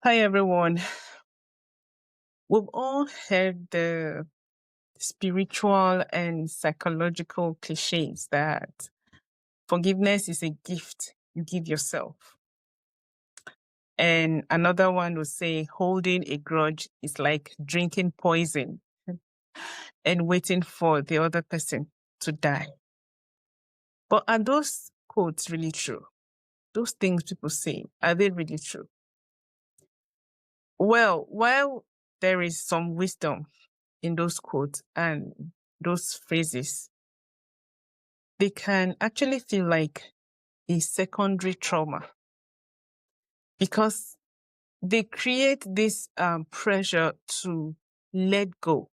Hi, everyone. We've all heard the spiritual and psychological cliches that forgiveness is a gift you give yourself. And another one will say holding a grudge is like drinking poison and waiting for the other person to die. But are those quotes really true? Those things people say, are they really true? Well, while there is some wisdom in those quotes and those phrases, they can actually feel like a secondary trauma because they create this pressure to let go,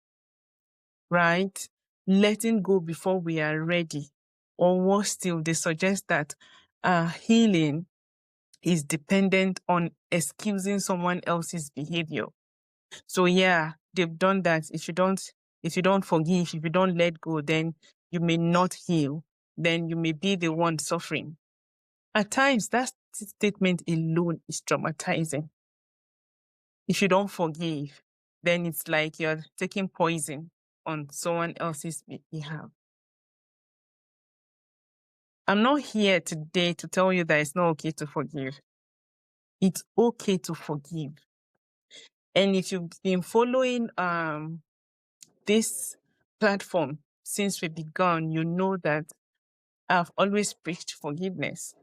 right? Letting go before we are ready. Or worse still, they suggest that healing is dependent on excusing someone else's behavior. So yeah, they've done that. If you don't forgive, if you don't let go, then you may not heal. Then you may be the one suffering. At times, that statement alone is traumatizing. If you don't forgive, then it's like you're taking poison on someone else's behalf. I'm not here today to tell you that it's not okay to forgive. It's okay to forgive. And if you've been following this platform since we began, you know that I've always preached forgiveness.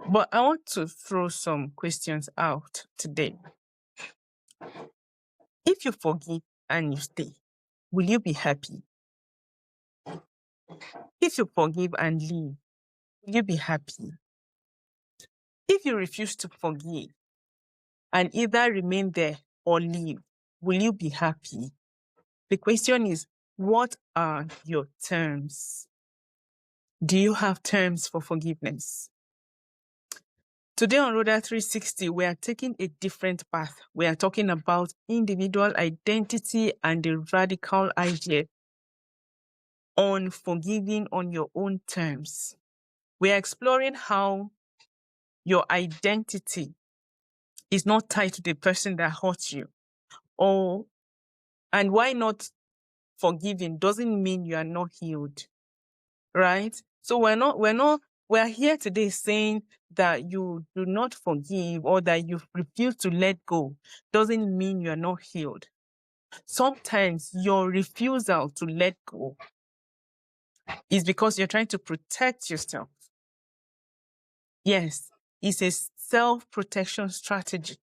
But I want to throw some questions out today. If you forgive and you stay, will you be happy? If you forgive and leave, will you be happy? If you refuse to forgive and either remain there or leave, will you be happy? The question is, what are your terms? Do you have terms for forgiveness? Today on Roda 360, we are taking a different path. We are talking about individual identity and the radical idea on forgiving on your own terms. We are exploring how your identity is not tied to the person that hurt you. And why not forgiving doesn't mean you are not healed, right? So we're here today saying that you do not forgive or that you refuse to let go doesn't mean you're not healed. Sometimes your refusal to let go is because you're trying to protect yourself. Yes, it's a self-protection strategy.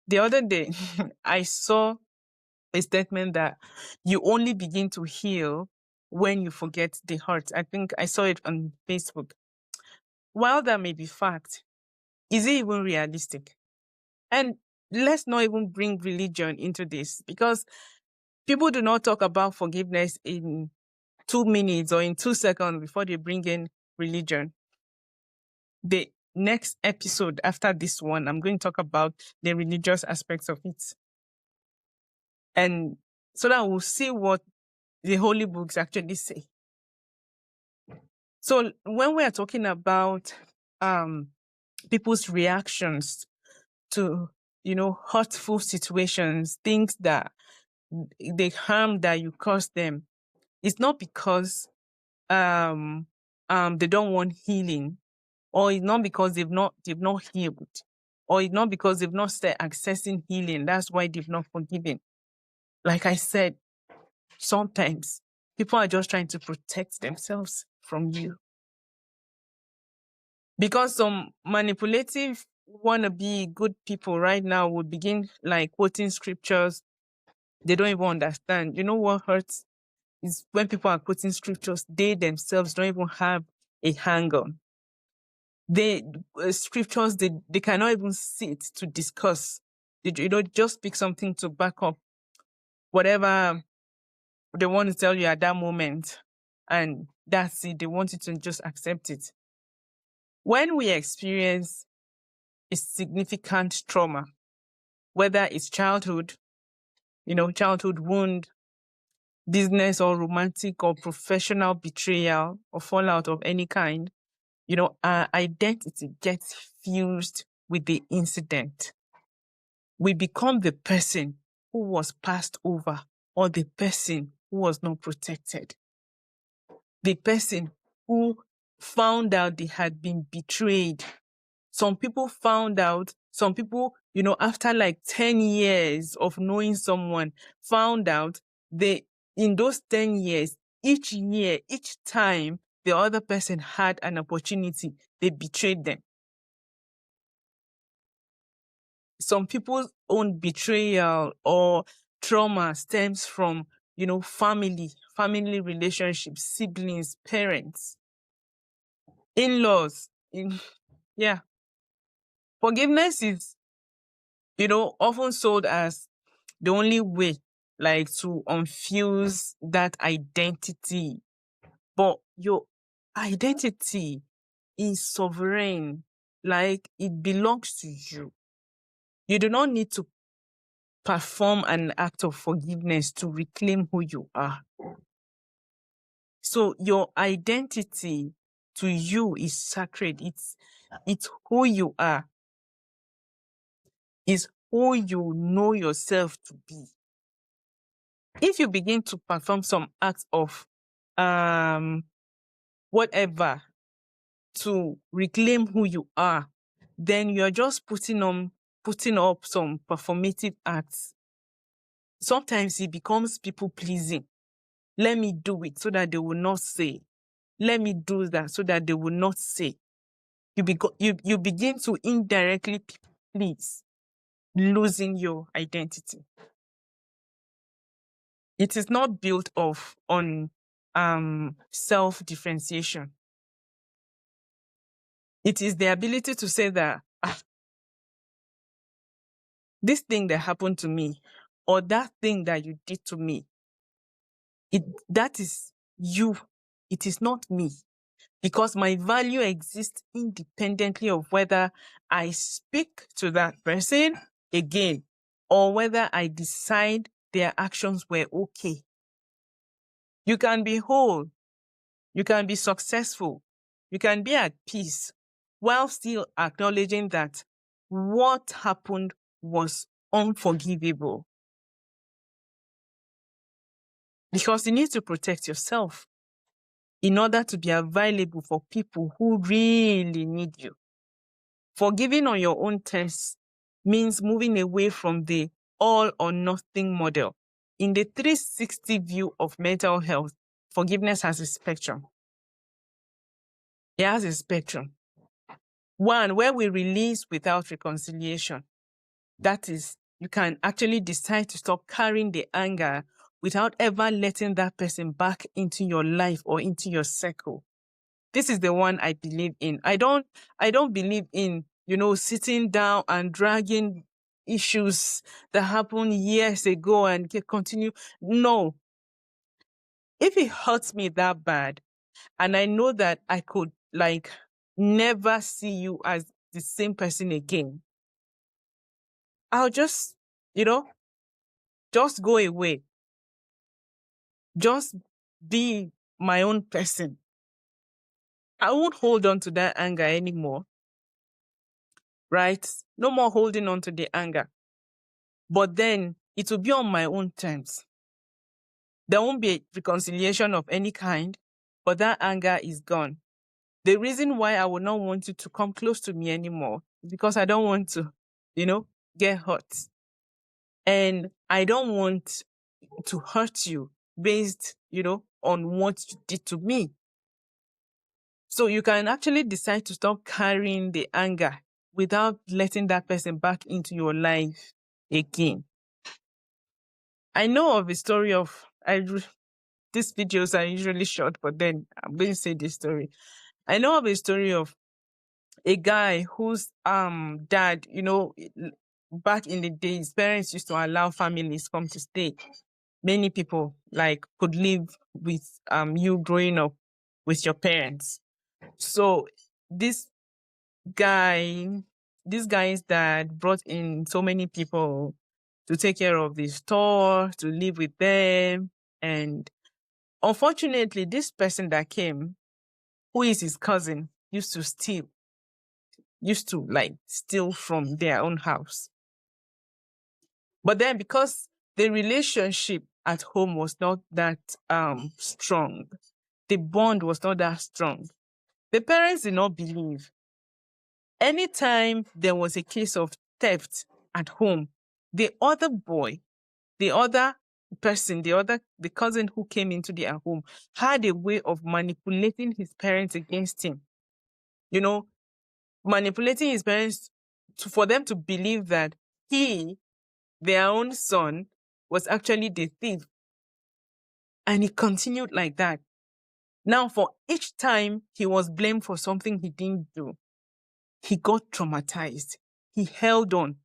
The other day, I saw a statement that you only begin to heal when you forget the hurt. I think I saw it on Facebook. While that may be fact, is it even realistic? And let's not even bring religion into this because people do not talk about forgiveness in 2 minutes or in 2 seconds before they bring in religion. The next episode after this one, I'm going to talk about the religious aspects of it. And so that we'll see what the holy books actually say. So when we are talking about people's reactions to, hurtful situations, things that the harm that you cause them, it's not because they don't want healing, or it's not because they've not healed, or it's not because they've not started accessing healing. That's why they've not forgiven. Like I said, sometimes people are just trying to protect themselves from you. Because some manipulative wannabe good people right now would begin like quoting scriptures they don't even understand. You know what hurts is when people are quoting scriptures they themselves don't even have a hang on. Scriptures they cannot even sit to discuss. They just pick something to back up whatever they want to tell you at that moment, and that's it. They want you to just accept it. When we experience a significant trauma, whether it's childhood wound, business or romantic or professional betrayal or fallout of any kind, our identity gets fused with the incident. We become the person who was passed over, or the person who was not protected. The person who found out they had been betrayed. Some people found out, some people, after like 10 years of knowing someone, found out in those 10 years, each year, each time the other person had an opportunity, they betrayed them. Some people's own betrayal or trauma stems from, family relationships, siblings, parents, in-laws. Yeah. Forgiveness is, often sold as the only way, like, to unfuse that identity. But your identity is sovereign, like it belongs to you. You do not need to perform an act of forgiveness to reclaim who you are. So your identity to you is sacred. It's who you are. It's who you know yourself to be. If you begin to perform some acts of whatever to reclaim who you are, then you're just putting up some performative acts. Sometimes it becomes people pleasing. Let me do it so that they will not say. Let me do that so that they will not say. You begin to indirectly please, losing your identity. It is not built on self-differentiation. It is the ability to say that this thing that happened to me, or that thing that you did to me, that is you. It is not me. Because my value exists independently of whether I speak to that person again, or whether I decide their actions were okay. You can be whole. You can be successful. You can be at peace while still acknowledging that what happened was unforgivable. Because you need to protect yourself in order to be available for people who really need you. Forgiving on your own terms means moving away from the all or nothing model. In the 360 view of mental health, forgiveness has a spectrum. It has a spectrum. One, where we release without reconciliation. That is, you can actually decide to stop carrying the anger without ever letting that person back into your life or into your circle. This is the one I believe in. I don't believe in, sitting down and dragging issues that happened years ago and continue. No. If it hurts me that bad, and I know that I could never see you as the same person again, I'll just, just go away. Just be my own person. I won't hold on to that anger anymore. Right? No more holding on to the anger. But then it will be on my own terms. There won't be a reconciliation of any kind, but that anger is gone. The reason why I would not want you to come close to me anymore is because I don't want to, get hurt. And I don't want to hurt you based, on what you did to me. So you can actually decide to stop carrying the anger without letting that person back into your life again. I know of a story of, these videos are usually short, but then I'm going to say this story. I know of a story of a guy whose dad, back in the days, parents used to allow families come to stay. Many people could live with you growing up with your parents. So this guy's dad brought in so many people to take care of the store, to live with them. And unfortunately, this person that came, who is his cousin, used to steal. used to like steal from their own house. But then because the relationship at home was not that strong, the bond was not that strong, the parents did not believe. Anytime there was a case of theft at home, the other boy, the other person, the cousin who came into their home had a way of manipulating his parents against him. You know, manipulating his parents for them to believe that he, their own son, was actually the thief. And he continued like that. Now, for each time he was blamed for something he didn't do, he got traumatized. He held on.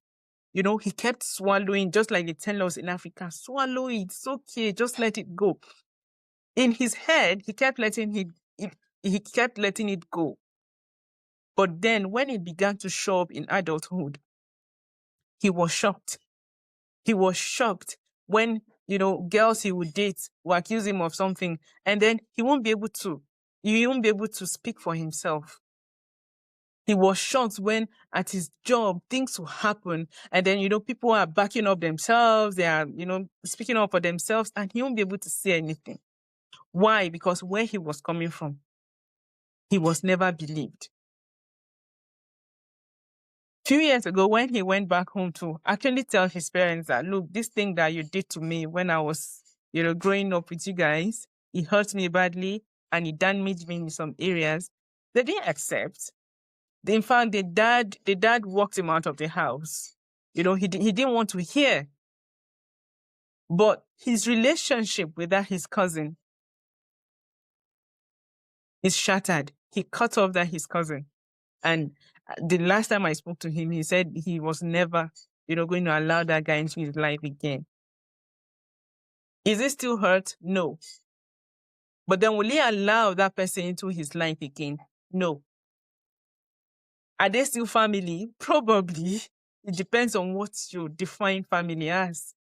You know, he kept swallowing, just like they tell us in Africa, swallow it, it's okay, just let it go. In his head, he kept letting it go. But then when it began to show up in adulthood, he was shocked. He was shocked when, girls he would date will accuse him of something, and then he won't be able to speak for himself. He was shocked when at his job, things will happen. And then, people are backing up themselves. They are, speaking up for themselves, and he won't be able to say anything. Why? Because where he was coming from, he was never believed. Few years ago, when he went back home to actually tell his parents that, look, this thing that you did to me when I was, growing up with you guys, it hurt me badly and it damaged me in some areas, they didn't accept. In fact, the dad walked him out of the house. He didn't want to hear. But his relationship with his cousin is shattered. He cut off his cousin. And the last time I spoke to him, he said he was never, going to allow that guy into his life again. Is it still hurt? No. But then will he allow that person into his life again? No. Are they still family? Probably. It depends on what you define family as.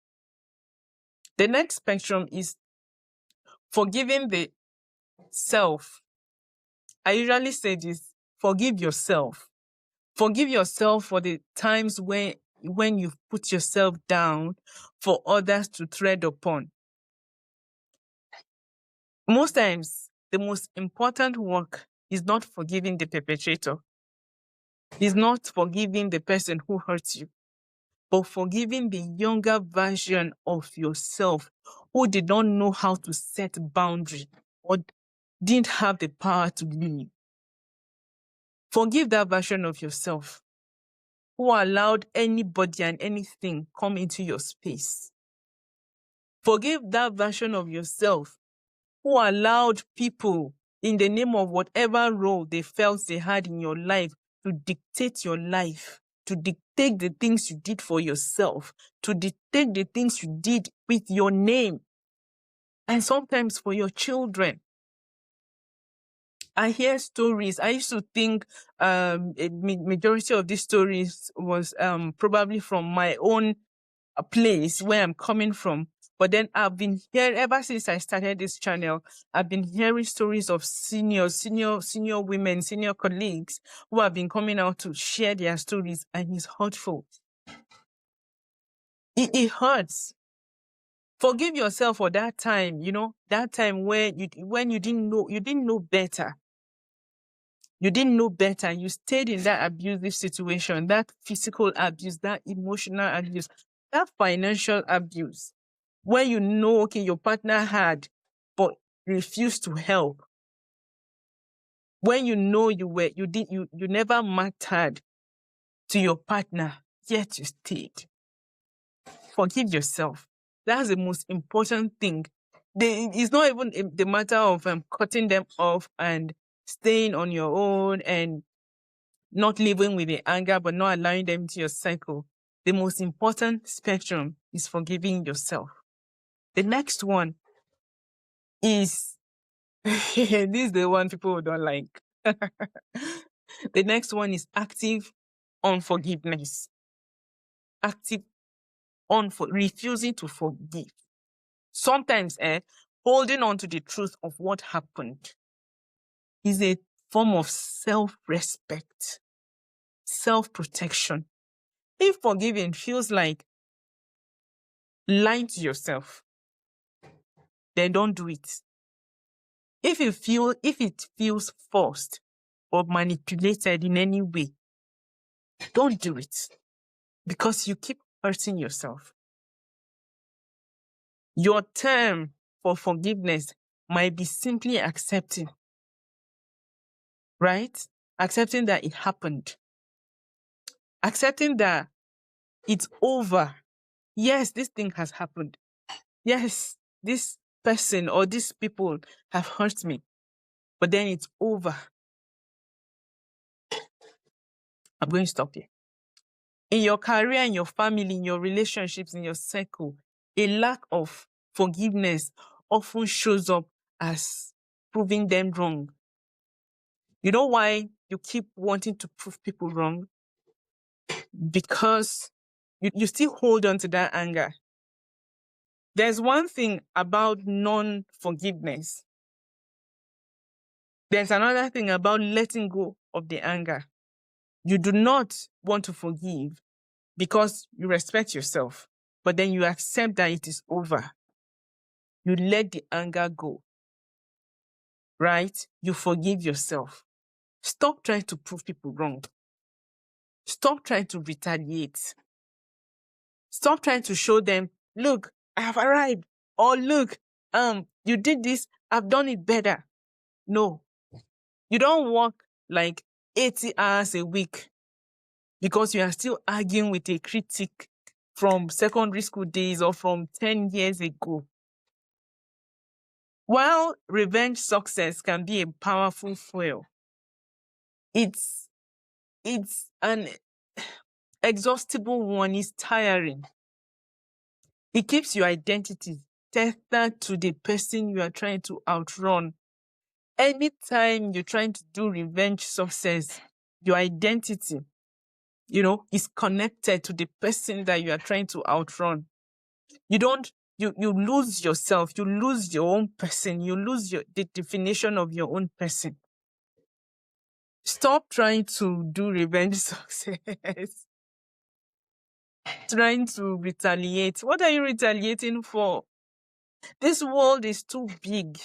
The next spectrum is forgiving the self. I usually say this, forgive yourself. Forgive yourself for the times when you've put yourself down for others to tread upon. Most times, the most important work is not forgiving the perpetrator. It's not forgiving the person who hurts you, but forgiving the younger version of yourself who did not know how to set boundaries or didn't have the power to leave. Forgive that version of yourself who allowed anybody and anything come into your space. Forgive that version of yourself who allowed people, in the name of whatever role they felt they had in your life, to dictate your life, to dictate the things you did for yourself, to dictate the things you did with your name, and sometimes for your children. I hear stories. I used to think a majority of these stories was probably from my own place where I'm coming from. But then I've been hearing, ever since I started this channel, I've been hearing stories of senior women, senior colleagues who have been coming out to share their stories, and it's hurtful. It hurts. Forgive yourself for that time, that time when you didn't know better. You didn't know better. You stayed in that abusive situation, that physical abuse, that emotional abuse, that financial abuse, where okay, your partner had, but refused to help. When you never mattered to your partner, yet you stayed. Forgive yourself. That's the most important thing. It's not even the matter of cutting them off and staying on your own and not living with the anger, but not allowing them into your cycle. The most important spectrum is forgiving yourself. The next one is, this is the one people don't like. The next one is active unforgiveness. Active refusing to forgive. Sometimes, holding on to the truth of what happened is a form of self-respect. self-protection. If forgiving feels like lying to yourself, then don't do it. If it feels forced or manipulated in any way, don't do it, because you keep hurting yourself. Your term for forgiveness might be simply accepting, right? Accepting that it happened. Accepting that it's over. Yes, this thing has happened. Yes, this person or these people have hurt me, but then it's over. I'm going to stop here. In your career, in your family, in your relationships, in your circle, a lack of forgiveness often shows up as proving them wrong. You know why you keep wanting to prove people wrong? Because you still hold on to that anger. There's one thing about non-forgiveness. There's another thing about letting go of the anger. You do not want to forgive because you respect yourself, but then you accept that it is over. You let the anger go, right? You forgive yourself. Stop trying to prove people wrong. Stop trying to retaliate. Stop trying to show them, look, I have arrived. Or look, you did this, I've done it better. No, you don't work like 80 hours a week because you are still arguing with a critic from secondary school days or from 10 years ago. While revenge success can be a powerful fuel, it's an exhaustible one. It's tiring. It keeps your identity tethered to the person you are trying to outrun. Anytime you're trying to do revenge success, your identity, is connected to the person that you are trying to outrun. You lose yourself, you lose your own person, you lose the definition of your own person. Stop trying to do revenge success. Trying to retaliate. What are you retaliating for? This world is too big.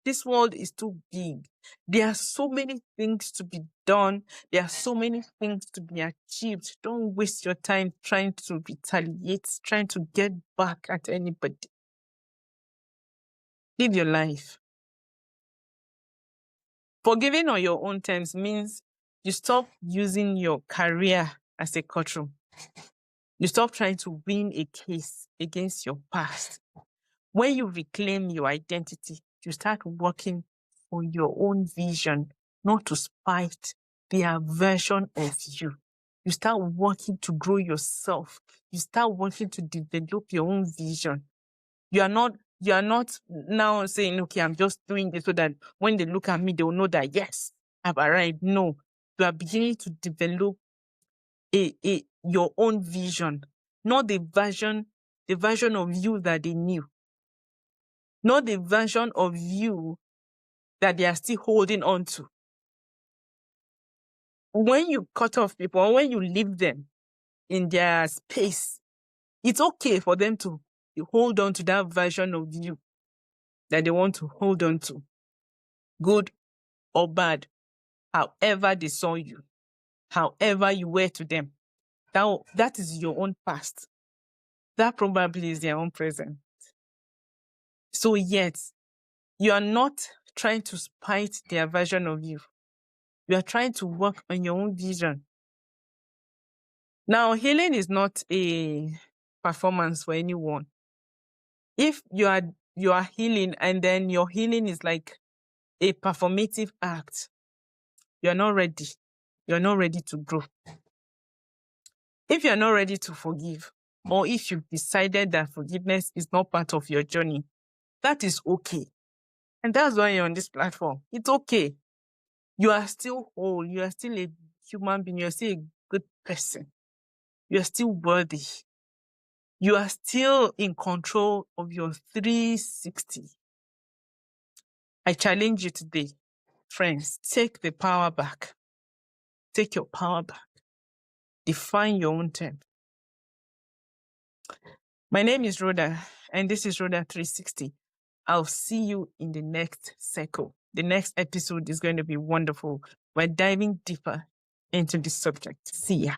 This world is too big. There are so many things to be done. There are so many things to be achieved. Don't waste your time trying to retaliate, trying to get back at anybody. Live your life. Forgiving on your own terms means you stop using your career as a courtroom. You stop trying to win a case against your past. When you reclaim your identity, you start working for your own vision, not to spite their version of you. You start working to grow yourself. You start working to develop your own vision. You are not now saying, okay, I'm just doing this so that when they look at me, they will know that, yes, I've arrived. No, you are beginning to develop your own vision, not the version of you that they knew, not the version of you that they are still holding on to. When you cut off people, or when you leave them in their space, it's okay for them to hold on to that version of you that they want to hold on to, good or bad, however they saw you, however you were to them. That is your own past. That probably is their own present. So yet, you are not trying to spite their version of you. You are trying to work on your own vision. Now, healing is not a performance for anyone. If you are healing and then your healing is like a performative act, you're not ready. You're not ready to grow. If you're not ready to forgive, or if you've decided that forgiveness is not part of your journey, that is okay. And that's why you're on this platform. It's okay. You are still whole. You are still a human being. You're still a good person. You're still worthy. You are still in control of your 360. I challenge you today, friends, take the power back. Take your power back. Define your own terms. My name is Rhoda, and this is Rhoda 360. I'll see you in the next circle. The next episode is going to be wonderful. We're diving deeper into this subject. See ya.